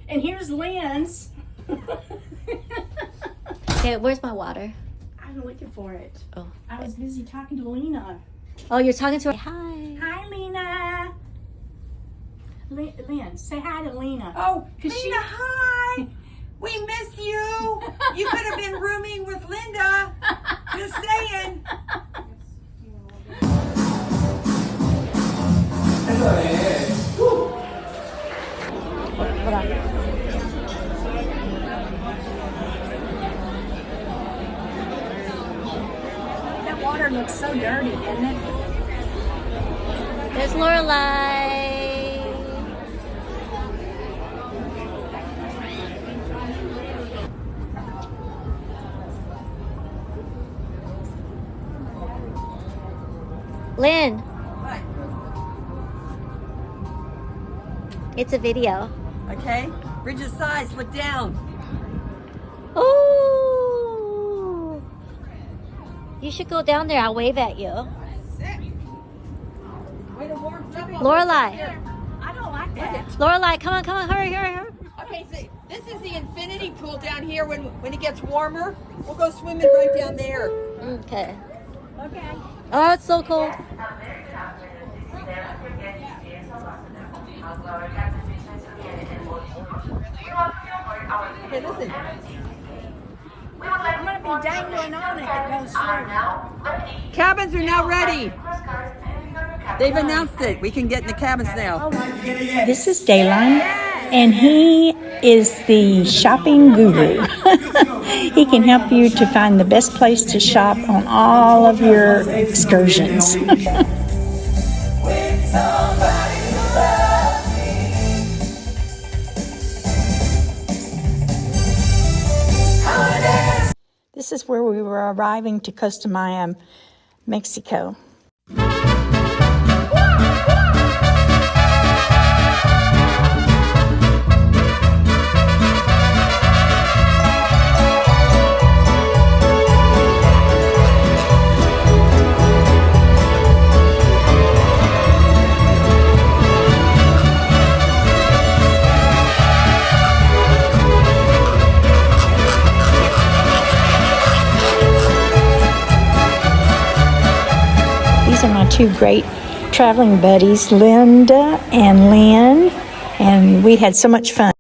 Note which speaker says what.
Speaker 1: And here's Lynn's.
Speaker 2: Okay, where's my water?
Speaker 1: I'm looking for it.
Speaker 2: Oh.
Speaker 1: I was busy talking to Lena.
Speaker 2: Oh, you're talking to her. Hi.
Speaker 1: Hi, Lena. Lynn, say hi to Lena.
Speaker 3: Oh, Lena,
Speaker 1: she...
Speaker 3: hi. We miss you. You could have been rooming with Linda. Just saying.
Speaker 1: That water looks so dirty, doesn't it?
Speaker 2: There's Lorelai. Lynn.
Speaker 3: What?
Speaker 2: It's a video.
Speaker 3: Okay. Bridge of size. Look down.
Speaker 2: Oh. You should go down there. I'll wave at you.
Speaker 3: Way to warm up.
Speaker 2: Lorelai.
Speaker 1: I don't like that.
Speaker 2: Lorelai, come on, hurry.
Speaker 3: Okay, so this is the infinity pool down here. When it gets warmer, we'll go swimming right down there.
Speaker 2: Okay.
Speaker 1: Okay.
Speaker 2: Oh, it's so cold.
Speaker 3: Okay, listen.
Speaker 1: I'm going to be dangling on it that goes through.
Speaker 3: Cabins are now ready. They've announced it. We can get in the cabins now.
Speaker 4: This is Dayline, and he is the shopping guru. He can help you to find the best place to shop on all of your excursions. This is where we were arriving to Costa Maya, Mexico. These are my two great traveling buddies, Linda and Lynn, and we had so much fun.